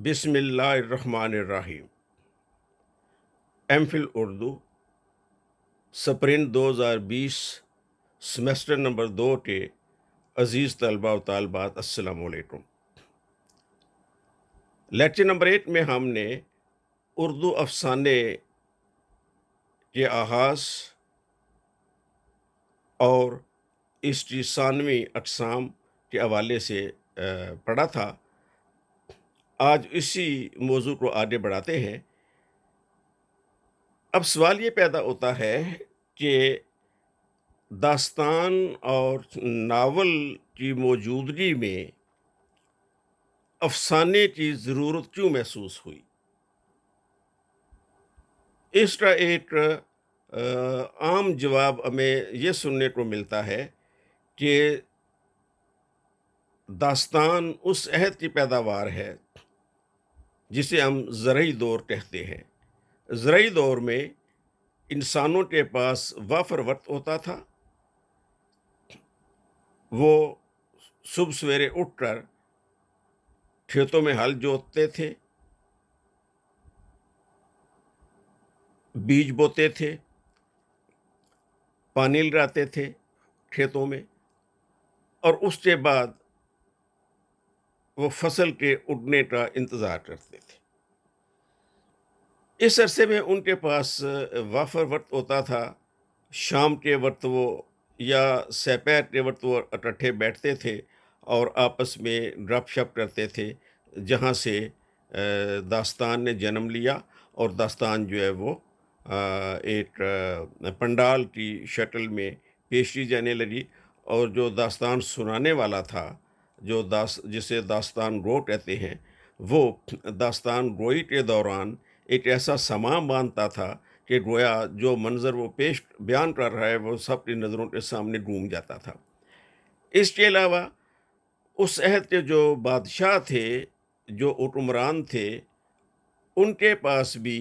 بسم اللہ الرحمن الرحیم۔ M Phil Urdu spring 2020 semester number 2 کے عزیز طلبہ و طالبات السلام علیکم۔ لیکچر نمبر 8 میں ہم نے اردو افسانے کے آغاز اور اس کی ثانوی اقسام کے حوالے سے پڑھا تھا۔ آج اسی موضوع کو آگے بڑھاتے ہیں۔ اب سوال یہ پیدا ہوتا ہے کہ داستان اور ناول کی موجودگی میں افسانے کی ضرورت کیوں محسوس ہوئی؟ اس کا ایک عام جواب ہمیں یہ سننے کو ملتا ہے کہ داستان اس عہد کی پیداوار ہے جسے ہم زرعی دور کہتے ہیں۔ زرعی دور میں انسانوں کے پاس وافر وقت ہوتا تھا۔ وہ صبح سویرے اٹھ کر کھیتوں میں ہل جوتتے تھے، بیج بوتے تھے، پانی لگاتے تھے کھیتوں میں، اور اس کے بعد وہ فصل کے اگنے کا انتظار کرتے تھے۔ اس عرصے میں ان کے پاس وافر وقت ہوتا تھا۔ شام کے وقت وہ یا سپہر کے وقت وہ اکٹھے بیٹھتے تھے اور آپس میں گپ شپ کرتے تھے، جہاں سے داستان نے جنم لیا، اور داستان جو ہے وہ ایک پنڈال کی شکل میں پیش کی جانے لگی، اور جو داستان سنانے والا تھا، جسے داستان گو کہتے ہیں، وہ داستان گوئی کے دوران ایک ایسا سماں باندھتا تھا کہ گویا جو منظر وہ بیان کر رہا ہے وہ سب کی نظروں کے سامنے گھوم جاتا تھا۔ اس کے علاوہ اس عہد کے جو بادشاہ تھے، جو حکمران تھے، ان کے پاس بھی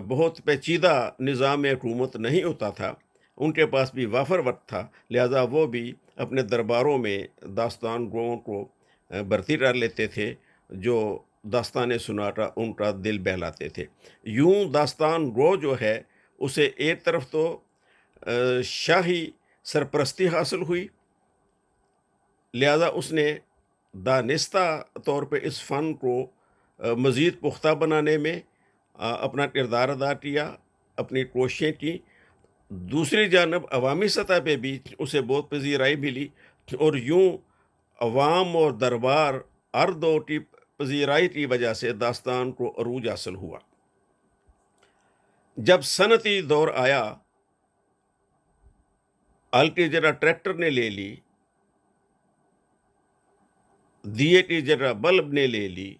بہت پیچیدہ نظام حکومت نہیں ہوتا تھا۔ ان کے پاس بھی وافر وقت تھا، لہذا وہ بھی اپنے درباروں میں داستان گوؤں کو بھرتی کر لیتے تھے، جو داستانیں سنا کر ان کا دل بہلاتے تھے۔ یوں داستان گو جو ہے اسے ایک طرف تو شاہی سرپرستی حاصل ہوئی، لہذا اس نے دانستہ طور پہ اس فن کو مزید پختہ بنانے میں اپنا کردار ادا کیا، اپنی کوششیں کی۔ دوسری جانب عوامی سطح پہ بھی اسے بہت پذیرائی ملی، اور یوں عوام اور دربار ہر دو کی پذیرائی کی وجہ سے داستان کو عروج حاصل ہوا۔ جب صنعتی دور آیا، ہل کی جگہ ٹریکٹر نے لے لی، دیے کی جگہ بلب نے لے لی،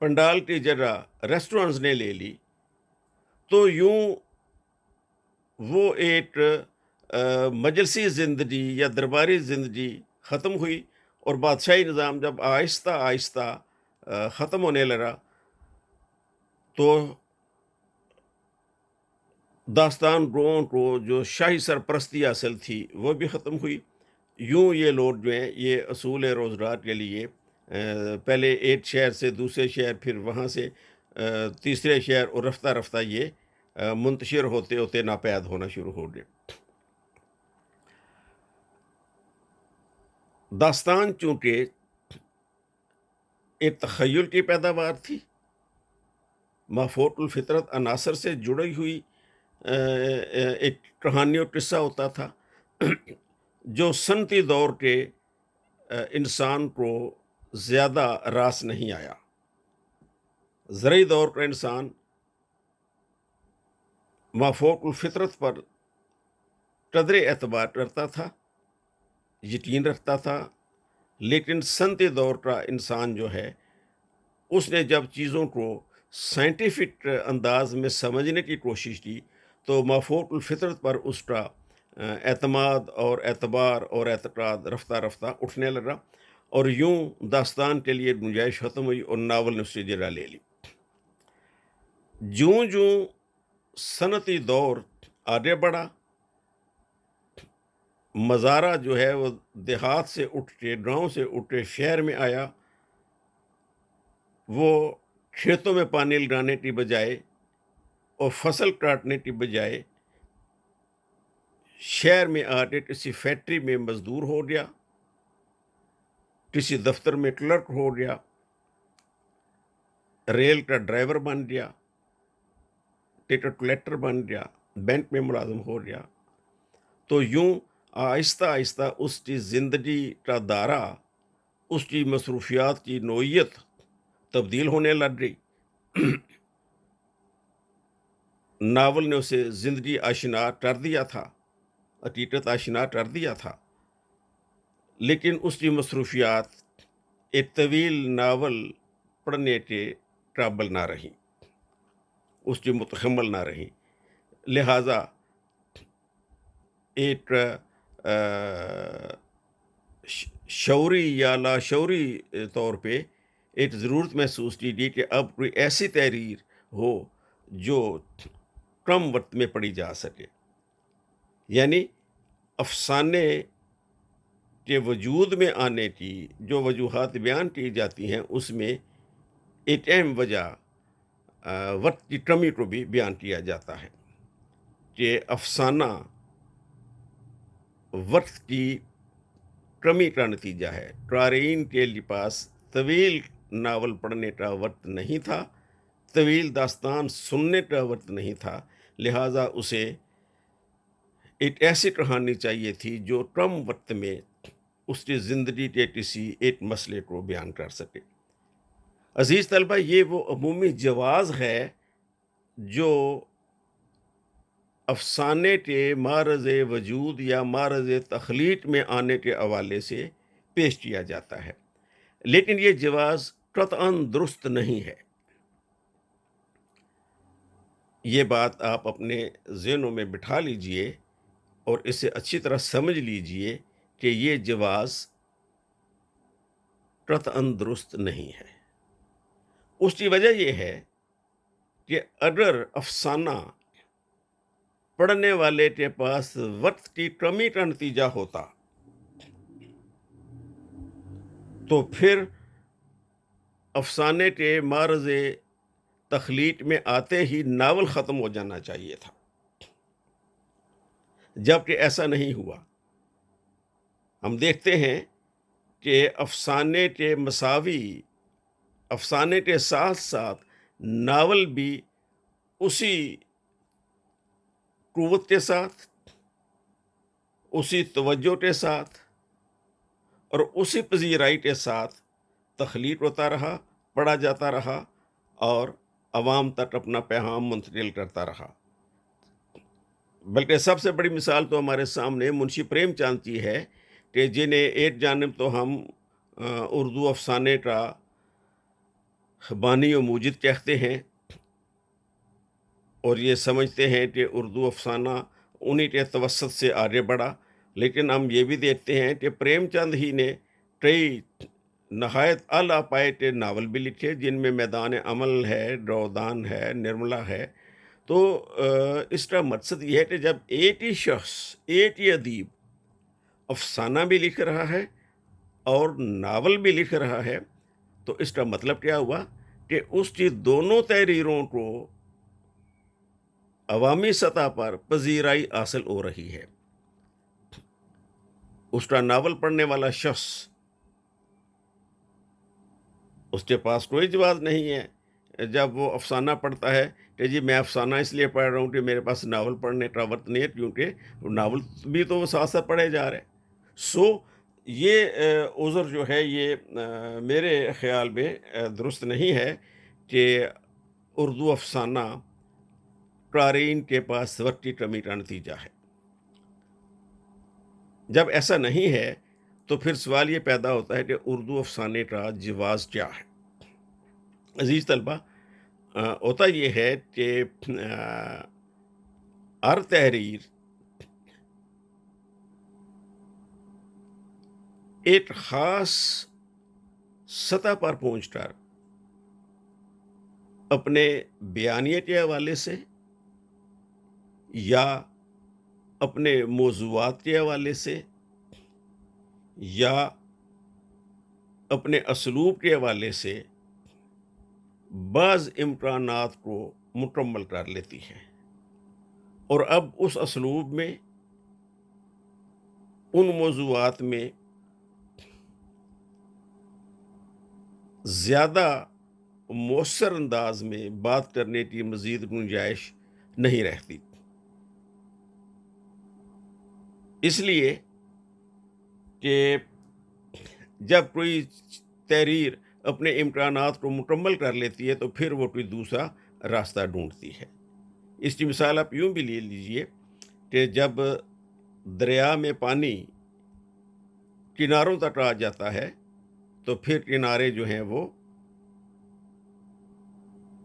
پنڈال کی جگہ ریسٹورنٹس نے لے لی، تو یوں وہ ایک مجلسی زندگی یا درباری زندگی ختم ہوئی، اور بادشاہی نظام جب آہستہ آہستہ ختم ہونے لگا، تو داستان گوؤں کو جو شاہی سرپرستی حاصل تھی وہ بھی ختم ہوئی۔ یوں یہ لوگ جو ہیں یہ اصول روزگار کے لیے پہلے ایک شہر سے دوسرے شہر، پھر وہاں سے تیسرے شہر، اور رفتہ رفتہ یہ منتشر ہوتے ہوتے ناپید ہونا شروع ہو گئے۔ داستان چونکہ ایک تخیل کی پیداوار تھی، مافوق الفطرت عناصر سے جڑی ہوئی ایک کہانی اور قصہ ہوتا تھا، جو صنعتی دور کے انسان کو زیادہ راس نہیں آیا۔ زرعی دور کا انسان مافوق الفطرت پر قدر اعتبار کرتا تھا، یقین رکھتا تھا، لیکن صنعتی دور کا انسان جو ہے اس نے جب چیزوں کو سائنٹیفک انداز میں سمجھنے کی کوشش کی، تو مافوق الفطرت پر اس کا اعتماد اور اعتبار اور اعتقاد رفتہ رفتہ اٹھنے لگا، اور یوں داستان کے لیے گنجائش ختم ہوئی اور ناول نے اس سے جگہ لے لی۔ جوں جوں صنعتی دور آگے بڑھا، مزارع جو ہے وہ دیہات سے اٹھ کے، گاؤں سے اٹھ کے شہر میں آیا، وہ کھیتوں میں پانی لگانے کی بجائے اور فصل کاٹنے کی بجائے شہر میں آ کے کسی فیکٹری میں مزدور ہو گیا، کسی دفتر میں کلرک ہو گیا، ریل کا ڈرائیور بن گیا، ٹکٹ کلیکٹر بن گیا، بینک میں ملازم ہو گیا۔ تو یوں آہستہ آہستہ اس کی زندگی کا دائرہ، اس کی مصروفیات کی نوعیت تبدیل ہونے لگ گئی۔ ناول نے اسے زندگی آشنا کر دیا تھا، حقیقت آشنا کر دیا تھا، لیکن اس کی مصروفیات ایک طویل ناول پڑھنے کے قابل نہ رہیں، اس کی متحمل نہ رہیں۔ لہٰذا ایک شعوری یا لاشعوری طور پہ ایک ضرورت محسوس کی گئی کہ اب کوئی ایسی تحریر ہو جو کم وقت میں پڑھی جا سکے، یعنی افسانے کے وجود میں آنے کی جو وجوہات بیان کی جاتی ہیں اس میں ایک اہم وجہ وقت کی کمی کو بھی بیان کیا جاتا ہے کہ افسانہ وقت کی کمی کا نتیجہ ہے۔ قارئین کے پاس طویل ناول پڑھنے کا وقت نہیں تھا، طویل داستان سننے کا وقت نہیں تھا، لہٰذا اسے ایک ایسی کہانی چاہیے تھی جو کم وقت میں اس کی زندگی کے کسی ایک مسئلے کو بیان کر سکے۔ عزیز طلبہ، یہ وہ عمومی جواز ہے جو افسانے کے معرض وجود یا معرض تخلیق میں آنے کے حوالے سے پیش کیا جاتا ہے، لیکن یہ جواز قطعاً درست نہیں ہے۔ یہ بات آپ اپنے ذہنوں میں بٹھا لیجئے اور اسے اچھی طرح سمجھ لیجئے کہ یہ جواز قطعاً درست نہیں ہے۔ اس کی وجہ یہ ہے کہ اگر افسانہ پڑھنے والے کے پاس وقت کی کمی کا نتیجہ ہوتا تو پھر افسانے کے معرض تخلیق میں آتے ہی ناول ختم ہو جانا چاہیے تھا، جبکہ ایسا نہیں ہوا۔ ہم دیکھتے ہیں کہ افسانے کے مساوی، افسانے کے ساتھ ساتھ ناول بھی اسی قوت کے ساتھ، اسی توجہ کے ساتھ اور اسی پذیرائی کے ساتھ تخلیق ہوتا رہا، پڑھا جاتا رہا اور عوام تک اپنا پیغام منتقل کرتا رہا۔ بلکہ سب سے بڑی مثال تو ہمارے سامنے منشی پریم چاند کی ہے کہ جنہیں ایک جانب تو ہم اردو افسانے کا بانی و موجد کہتے ہیں اور یہ سمجھتے ہیں کہ اردو افسانہ انہی کے توسط سے آگے بڑھا، لیکن ہم یہ بھی دیکھتے ہیں کہ پریم چند ہی نے کئی نہایت اعلیٰ پائے کے ناول بھی لکھے جن میں میدان عمل ہے، ڈودان ہے، نرملا ہے۔ تو اس کا مقصد یہ ہے کہ جب ایک ہی شخص، ایک ہی ادیب افسانہ بھی لکھ رہا ہے اور ناول بھی لکھ رہا ہے تو اس کا مطلب کیا ہوا کہ اس کی دونوں تحریروں کو عوامی سطح پر پذیرائی حاصل ہو رہی ہے۔ اس کا ناول پڑھنے والا شخص، اس کے پاس کوئی جواز نہیں ہے جب وہ افسانہ پڑھتا ہے کہ جی میں افسانہ اس لیے پڑھ رہا ہوں کہ میرے پاس ناول پڑھنے کا وقت نہیں ہے، کیونکہ ناول بھی تو وہ ساتھ ساتھ پڑھے جا رہے ہیں۔ سو یہ عذر جو ہے یہ میرے خیال میں درست نہیں ہے کہ اردو افسانہ قارئین کے پاس وقت کی کمی کا نتیجہ ہے۔ جب ایسا نہیں ہے تو پھر سوال یہ پیدا ہوتا ہے کہ اردو افسانے کا جواز کیا ہے؟ عزیز طلبہ، ہوتا یہ ہے کہ ہر تحریر ایک خاص سطح پر پہنچ کر اپنے بیانیے کے حوالے سے یا اپنے موضوعات کے حوالے سے یا اپنے اسلوب کے حوالے سے بعض امکانات کو مکمل کر لیتی ہے، اور اب اس اسلوب میں، ان موضوعات میں زیادہ مؤثر انداز میں بات کرنے کی مزید گنجائش نہیں رہتی، اس لیے کہ جب کوئی تحریر اپنے امکانات کو مکمل کر لیتی ہے تو پھر وہ کوئی دوسرا راستہ ڈھونڈتی ہے۔ اس کی مثال آپ یوں بھی لے لیجئے کہ جب دریا میں پانی کناروں تک آ جاتا ہے تو پھر کنارے جو ہیں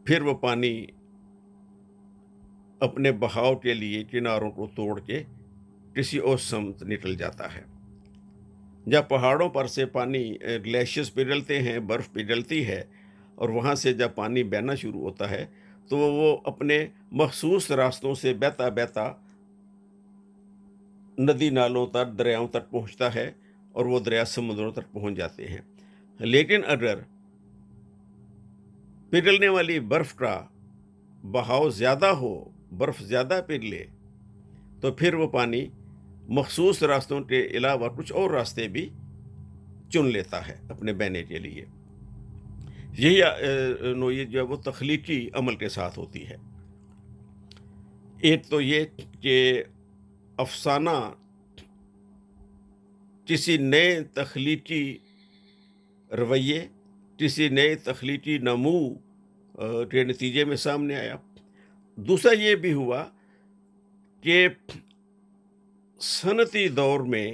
پھر وہ پانی اپنے بہاؤ کے لیے کناروں کو توڑ کے کسی اور سمت نکل جاتا ہے۔ جب پہاڑوں پر سے پانی گلیشیئرز پگھلتے ہیں، برف پگھلتی ہے، اور وہاں سے جب پانی بہنا شروع ہوتا ہے تو وہ اپنے مخصوص راستوں سے بہتا بہتا ندی نالوں تک، دریاؤں تک پہنچتا ہے، اور وہ دریا سمندروں تک پہنچ جاتے ہیں۔ لیکن اگر پگھلنے والی برف کا بہاؤ زیادہ ہو، برف زیادہ پگھلے، تو پھر وہ پانی مخصوص راستوں کے علاوہ کچھ اور راستے بھی چن لیتا ہے اپنے بہنے کے لیے۔ یہی نوعیت جو ہے وہ تخلیقی عمل کے ساتھ ہوتی ہے۔ ایک تو یہ کہ افسانہ کسی نئے تخلیقی رویے، کسی نئے تخلیقی نمو کے نتیجے میں سامنے آیا۔ دوسرا یہ بھی ہوا کہ صنعتی دور میں،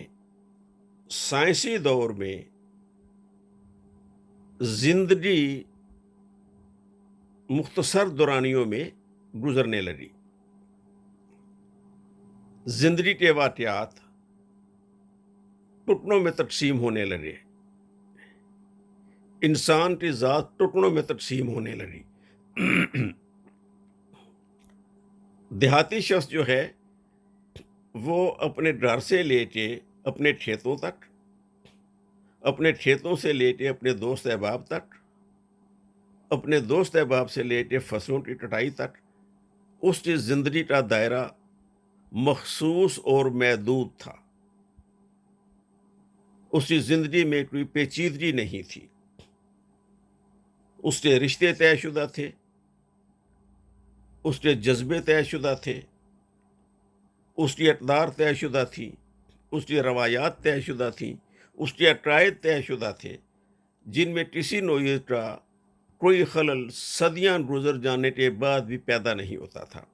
سائنسی دور میں زندگی مختصر دورانیوں میں گزرنے لگی، زندگی کے واقعات ٹکڑوں میں تقسیم ہونے لگے، انسان کی ذات ٹکڑوں میں تقسیم ہونے لگی۔ دیہاتی شخص جو ہے وہ اپنے گھر سے لے کے اپنے کھیتوں تک، اپنے کھیتوں سے لے کے اپنے دوست احباب تک، اپنے دوست احباب سے لے کے فصلوں کی کٹائی تک، اس کی زندگی کا دائرہ مخصوص اور محدود تھا۔ اس کی زندگی میں کوئی پیچیدگی نہیں تھی، اس کے رشتے طے شدہ تھے، اس کے جذبے طے شدہ تھے، اس کی اقدار طے شدہ تھی، اس کی روایات طے شدہ تھیں، اس کے عقائد طے شدہ تھے، جن میں کسی نوعیت کا کوئی خلل صدیاں گزر جانے کے بعد بھی پیدا نہیں ہوتا تھا۔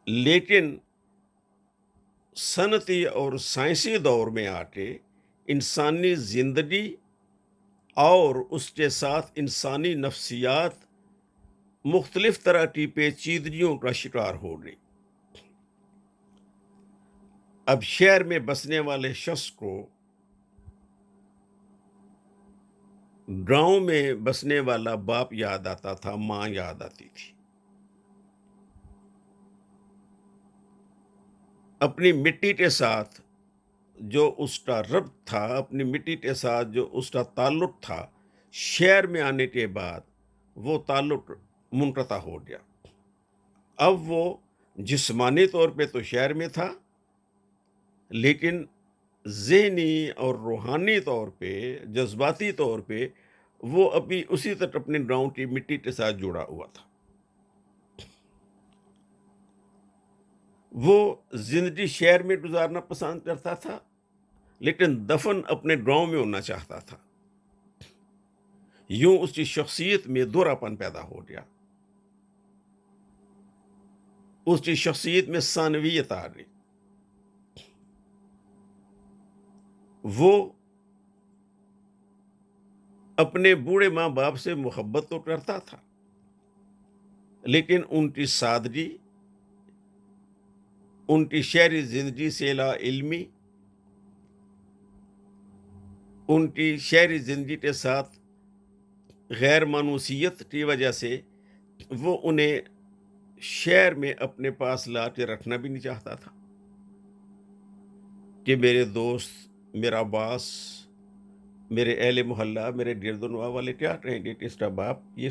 لیکن صنعتی اور سائنسی دور میں آ کے انسانی زندگی اور اس کے ساتھ انسانی نفسیات مختلف طرح کی پیچیدگیوں کا شکار ہو گئی۔ اب شہر میں بسنے والے شخص کو گاؤں میں بسنے والا باپ یاد آتا تھا، ماں یاد آتی تھی، اپنی مٹی کے ساتھ جو اس کا ربط تھا، اپنی مٹی کے ساتھ جو اس کا تعلق تھا، شہر میں آنے کے بعد وہ تعلق منقطع ہو گیا۔ اب وہ جسمانی طور پہ تو شہر میں تھا، لیکن ذہنی اور روحانی طور پہ، جذباتی طور پہ وہ ابھی اسی طرح اپنے گاؤں کی مٹی کے ساتھ جڑا ہوا تھا۔ وہ زندگی شہر میں گزارنا پسند کرتا تھا، لیکن دفن اپنے گاؤں میں ہونا چاہتا تھا۔ یوں اس کی شخصیت میں دوہرا پن پیدا ہو گیا، اس کی شخصیت میں ثانویت آ گئی۔ وہ اپنے بوڑھے ماں باپ سے محبت تو کرتا تھا، لیکن ان کی سادگی، ان کی شہری زندگی سے لا علمی، ان کی شہری زندگی کے ساتھ غیر مانوسیت کی وجہ سے وہ انہیں شہر میں اپنے پاس لا کے رکھنا بھی نہیں چاہتا تھا کہ میرے دوست، میرا باس، میرے اہل محلہ میرے گرد و نواح والے کیا کہیں گے کہ اس کا باپ ہے،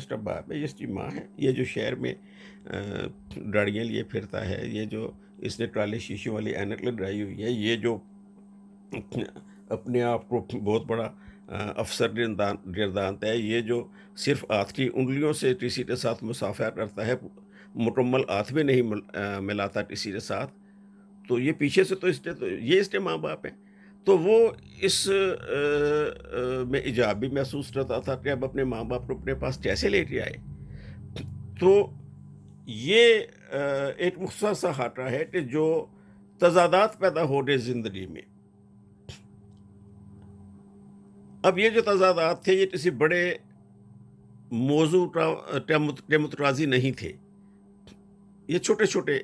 یہ اس کی ماں ہے، یہ جو شہر میں گاڑیاں لیے پھرتا ہے، یہ جو اس نے ٹرالے شیشوں والی اینک لگائی ہوئی ہے، یہ جو اپنے آپ کو بہت بڑا افسر گردانتا ہے، یہ جو صرف ہاتھ کی انگلیوں سے کسی کے ساتھ مصافحہ کرتا ہے، مکمل ہاتھ بھی نہیں ملاتا کسی کے ساتھ، تو یہ پیچھے سے تو یہ اس کے ماں باپ ہیں۔ تو وہ اس میں ایجاب بھی محسوس کرتا تھا کہ اب اپنے ماں باپ کو اپنے پاس کیسے لے کے آئے۔ تو یہ ایک مختصر سا خاکہ ہے کہ جو تضادات پیدا ہو گئے زندگی میں۔ اب یہ جو تضادات تھے یہ کسی بڑے موضوع کے مترازی نہیں تھے، یہ چھوٹے چھوٹے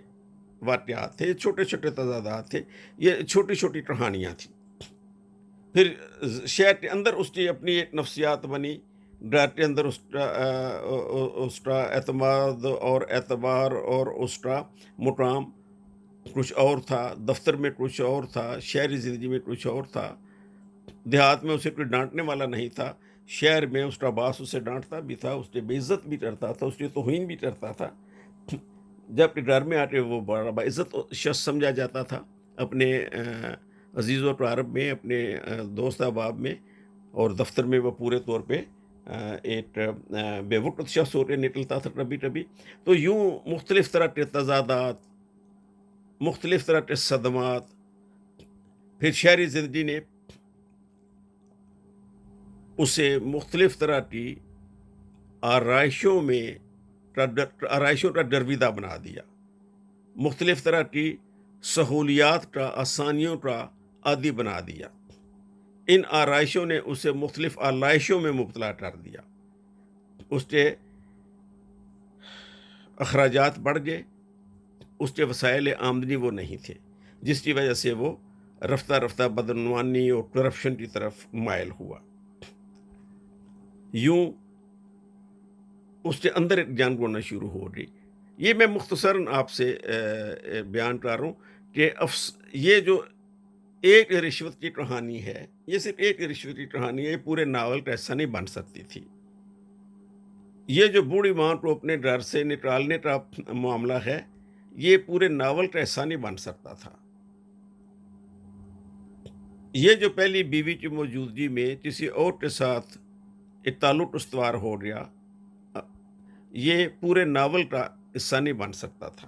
واقعات تھے، چھوٹے چھوٹے تضادات تھے، یہ چھوٹی چھوٹی کہانیاں تھیں۔ پھر شہر کے اندر اس کی اپنی ایک نفسیات بنی، گھر کے اندر اس کا اعتماد اور اعتبار اور اس کا مقام کچھ اور تھا، دفتر میں کچھ اور تھا، شہری زندگی میں کچھ اور تھا، دیہات میں اسے کوئی ڈانٹنے والا نہیں تھا، شہر میں اس کا باس اسے ڈانٹتا بھی تھا، اس کی بے عزت بھی کرتا تھا، اس کی توہین بھی کرتا تھا، جبکہ گھر میں آ کے وہ بڑا باعزت شخص سمجھا جاتا تھا اپنے عزیز و اقارب میں، اپنے دوست احباب میں، اور دفتر میں وہ پورے طور پہ ایک بے وقت شخص ہو کے نکلتا تھا کبھی کبھی۔ تو یوں مختلف طرح کے تضادات، مختلف طرح کے صدمات، پھر شہری زندگی نے اسے مختلف طرح کی آرائشوں کا گرویدہ بنا دیا، مختلف طرح کی سہولیات کا، آسانیوں کا عادی بنا دیا۔ ان آرائشوں نے اسے مختلف آلائشوں میں مبتلا کر دیا، اس کے اخراجات بڑھ گئے، اس کے وسائل آمدنی وہ نہیں تھے، جس کی وجہ سے وہ رفتہ رفتہ بدعنوانی اور کرپشن کی طرف مائل ہوا۔ یوں اس کے اندر ایک جان گونا شروع ہو گئی۔ یہ میں مختصراً آپ سے بیان کر رہا ہوں کہ یہ جو ایک رشوت کی کہانی ہے، یہ صرف ایک رشوت کی کہانی ہے، یہ پورے ناول کا حصہ نہیں بن سکتی تھی۔ یہ جو بوڑھی ماں کو اپنے گھر سے نکالنے کا معاملہ ہے، یہ پورے ناول کا حصہ نہیں بن سکتا تھا۔ یہ جو پہلی بیوی کی موجودگی میں کسی اور کے ساتھ ایک تعلق استوار ہو گیا، یہ پورے ناول کا حصہ نہیں بن سکتا تھا۔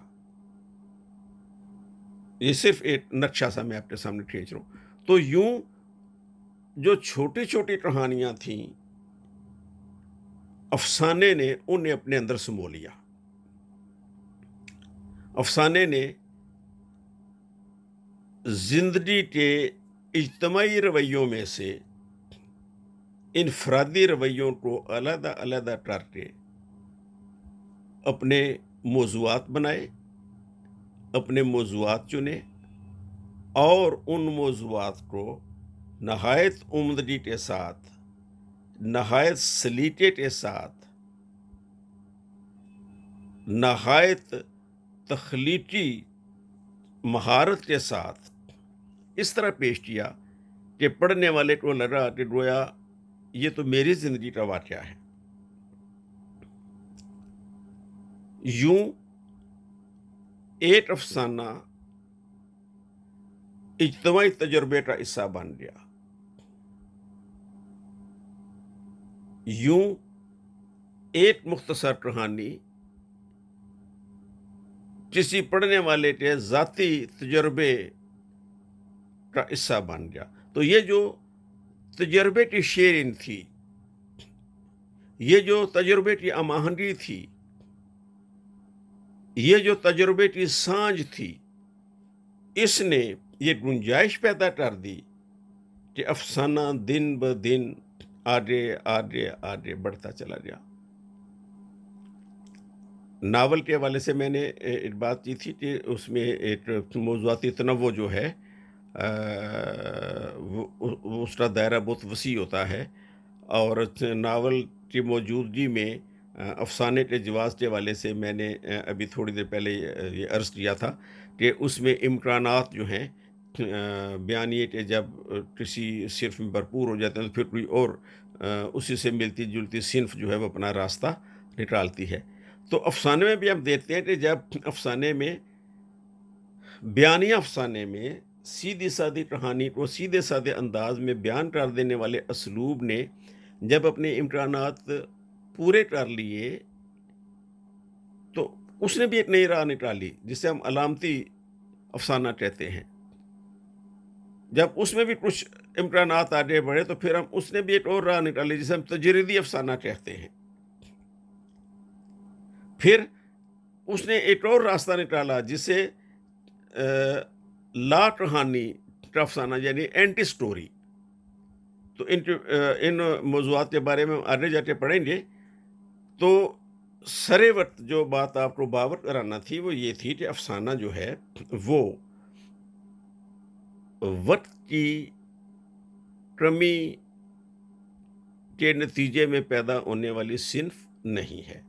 یہ صرف ایک نقشہ سا میں آپ کے سامنے کھینچ رہا ہوں۔ تو یوں جو چھوٹی چھوٹی کہانیاں تھیں، افسانے نے انہیں اپنے اندر سمو لیا۔ افسانے نے زندگی کے اجتماعی رویوں میں سے انفرادی رویوں کو علیحدہ علیحدہ کر کے اپنے موضوعات بنائے، اپنے موضوعات چنے، اور ان موضوعات کو نہایت عمدگی کے ساتھ، نہایت سلیقے کے ساتھ، نہایت تخلیقی مہارت کے ساتھ اس طرح پیش کیا کہ پڑھنے والے کو لگا کہ گویا یہ تو میری زندگی کا واقعہ ہے۔ یوں ایک افسانہ اجتماعی تجربے کا حصہ بن گیا۔ یوں ایک مختصر کہانی کسی پڑھنے والے کے ذاتی تجربے کا حصہ بن گیا۔ تو یہ جو تجربے کی شیئرنگ تھی، یہ جو تجربے کی ہم آہنگی تھی، یہ جو تجربے کی سانجھ تھی، اس نے یہ گنجائش پیدا کر دی کہ افسانہ دن بدن آگے آگے آگے بڑھتا چلا گیا۔ ناول کے حوالے سے میں نے ایک بات کی تھی کہ اس میں ایک موضوعاتی تنوع جو ہے اس کا دائرہ بہت وسیع ہوتا ہے، اور ناول کی موجودگی میں افسانے کے جواز کے حوالے سے میں نے ابھی تھوڑی دیر پہلے یہ عرض کیا تھا کہ اس میں امکانات جو ہیں بیانیے کہ جب کسی صنف میں بھرپور ہو جاتے ہیں تو پھر کوئی اور اسی سے ملتی جلتی صنف جو ہے وہ اپنا راستہ نکالتی ہے۔ تو افسانے میں بھی ہم دیکھتے ہیں کہ جب افسانے میں بیانیہ افسانے میں سیدھی سادی کہانی کو سیدھے سادے انداز میں بیان کر دینے والے اسلوب نے جب اپنے امکانات پورے کر لیے تو اس نے بھی ایک نئی راہ نکالی جسے ہم علامتی افسانہ کہتے ہیں۔ جب اس میں بھی کچھ امکانات آگے بڑھے تو پھر ہم اس نے بھی ایک اور راہ نکالی جسے ہم تجریدی افسانہ کہتے ہیں۔ پھر اس نے ایک اور راستہ نکالا جسے لا کہانی کا افسانہ یعنی اینٹی سٹوری۔ تو ان موضوعات کے بارے میں ہم آگے جا کے پڑھیں گے۔ تو سرے وقت جو بات آپ کو باور کرانا تھی وہ یہ تھی کہ افسانہ جو ہے وہ وقت کی کمی کے نتیجے میں پیدا ہونے والی صنف نہیں ہے۔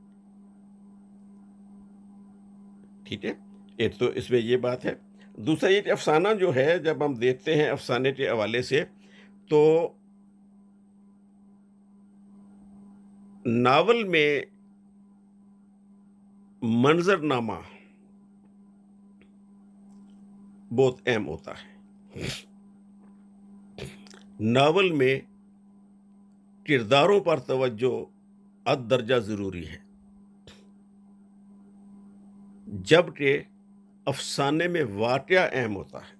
ٹھیک ہے، ایک تو اس میں یہ بات ہے۔ دوسرا یہ کہ افسانہ جو ہے جب ہم دیکھتے ہیں افسانے کے حوالے سے تو ناول میں منظر نامہ بہت اہم ہوتا ہے۔ ناول میں کرداروں پر توجہ حد درجہ ضروری ہے، جبکہ افسانے میں واقعہ اہم ہوتا ہے۔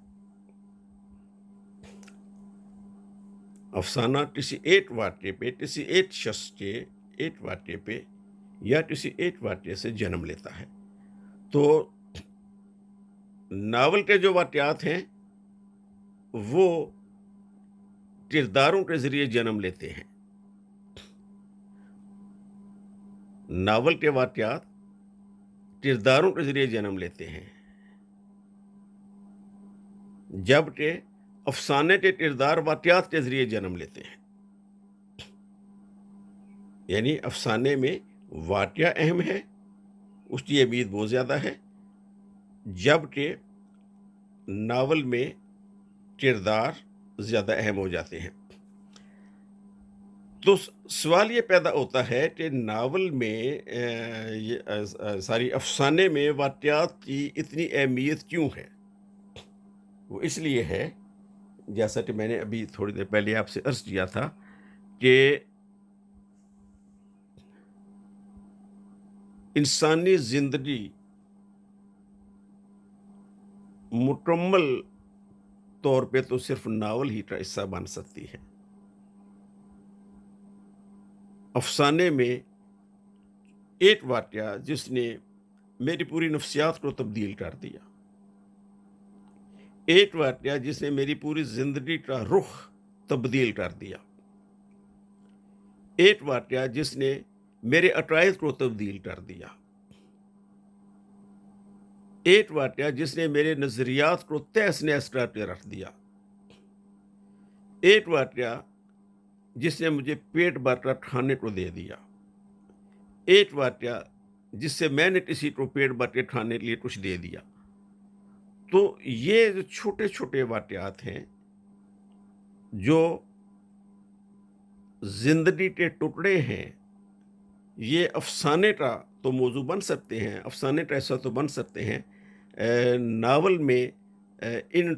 افسانہ کسی ایک واقعے پہ، کسی ایک شخص کے ایک واقعے پہ یا کسی ایک واقعے سے جنم لیتا ہے۔ تو ناول کے جو واقعات ہیں وہ کرداروں کے ذریعے جنم لیتے ہیں۔ ناول کے واقعات کرداروں کے ذریعے جنم لیتے ہیں، جبکہ افسانے کے کردار واقعات کے ذریعے جنم لیتے ہیں۔ یعنی افسانے میں واقعہ اہم ہے، اس کی اہمیت بہت زیادہ ہے، جبکہ ناول میں کردار زیادہ اہم ہو جاتے ہیں۔ تو سوال یہ پیدا ہوتا ہے کہ ناول میں ساری افسانے میں واقعات کی اتنی اہمیت کیوں ہے؟ وہ اس لیے ہے، جیسا کہ میں نے ابھی تھوڑی دیر پہلے آپ سے عرض کیا تھا کہ انسانی زندگی مکمل طور پہ تو صرف ناول ہی کا حصہ بن سکتی ہے۔ افسانے میں ایک واقعہ جس نے میری پوری نفسیات کو تبدیل کر دیا، ایک واقعہ جس نے میری پوری زندگی کا رخ تبدیل کر دیا، ایک واقعہ جس نے میرے عقائد کو تبدیل کر دیا، ایک واقعہ جس نے میرے نظریات کو تہس نہس کر کے رکھ دیا، ایک واقعہ جس نے مجھے پیٹ بھر کر کھانے کو دے دیا، ایک واقعہ جس سے میں نے کسی کو پیٹ بھر کے کھانے کے لیے کچھ دے دیا۔ تو یہ جو چھوٹے چھوٹے واقعات ہیں جو زندگی کے ٹکڑے ہیں، یہ افسانے کا تو موضوع بن سکتے ہیں، افسانے کا ایسا تو بن سکتے ہیں۔ ناول میں ان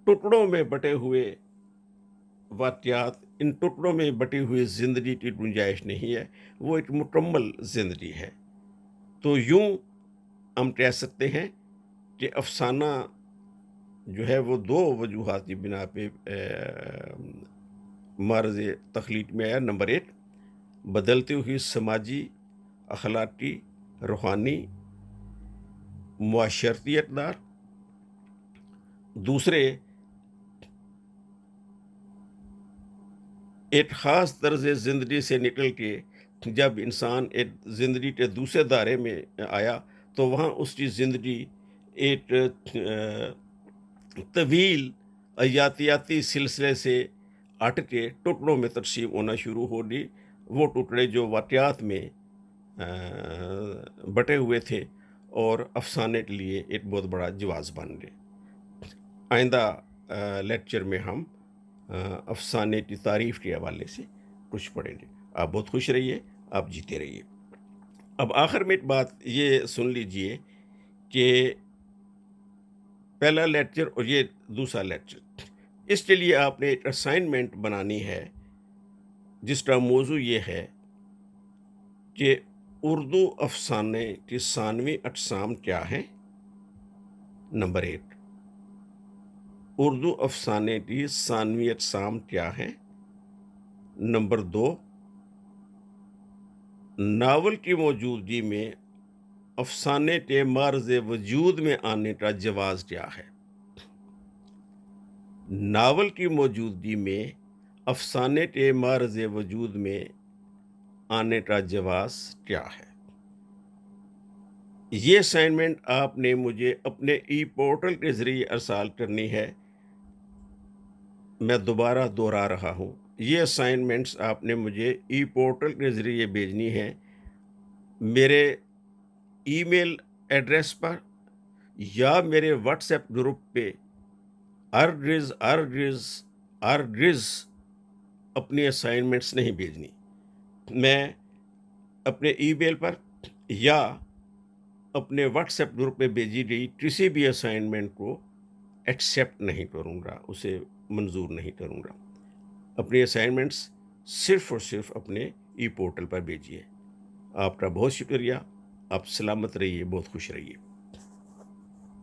ٹکڑوں میں بٹے ہوئے واقعات، ان ٹکڑوں میں بٹی ہوئی زندگی کی گنجائش نہیں ہے، وہ ایک مکمل زندگی ہے۔ تو یوں ہم کہہ سکتے ہیں کہ افسانہ جو ہے وہ دو وجوہات کی بنا پہ معرض تخلیق میں آیا۔ نمبر ایک، بدلتی ہوئی سماجی، اخلاقی، روحانی، معاشرتی اقدار۔ دوسرے، ایک خاص طرز زندگی سے نکل کے جب انسان ایک زندگی کے دوسرے دائرے میں آیا تو وہاں اس کی زندگی ایک طویل حیاتیاتی سلسلے سے ہٹ کے ٹکڑوں میں تقسیم ہونا شروع ہو گئی۔ وہ ٹکڑے جو واقعات میں بٹے ہوئے تھے اور افسانے کے لیے ایک بہت بڑا جواز بن گئے۔ آئندہ لیکچر میں ہم افسانے کی تعریف کے حوالے سے کچھ پڑھیں گے۔ آپ بہت خوش رہیے، آپ جیتے رہیے۔ اب آخر میں ایک بات یہ سن لیجئے کہ پہلا لیکچر اور یہ دوسرا لیکچر، اس کے لیے آپ نے ایک اسائنمنٹ بنانی ہے جس کا موضوع یہ ہے کہ اردو افسانے کی ثانوی اقسام کیا ہیں۔ نمبر 1، اردو افسانے کی ثانوی اقسام کیا ہیں۔ نمبر 2، ناول کی موجودگی میں افسانے کے معرض وجود میں آنے کا جواز کیا ہے۔ ناول کی موجودگی میں افسانے کے معرض وجود میں آنے کا جواز کیا ہے۔ یہ اسائنمنٹ آپ نے مجھے اپنے ای پورٹل کے ذریعے ارسال کرنی ہے۔ میں دوبارہ دوہرا رہا ہوں، یہ اسائنمنٹس آپ نے مجھے ای پورٹل کے ذریعے بھیجنی ہے میرے ای میل ایڈریس پر یا میرے واٹس ایپ گروپ پہ ارگز اپنی اسائنمنٹس نہیں بھیجنی۔ میں اپنے ای میل پر یا اپنے واٹس ایپ گروپ میں بھیجی گئی کسی بھی اسائنمنٹ کو ایکسیپٹ نہیں کروں گا، اسے منظور نہیں کروں گا۔ اپنی اسائنمنٹس صرف اور صرف اپنے ای پورٹل پر بھیجیے۔ آپ کا بہت شکریہ، آپ سلامت رہیے، بہت خوش رہیے۔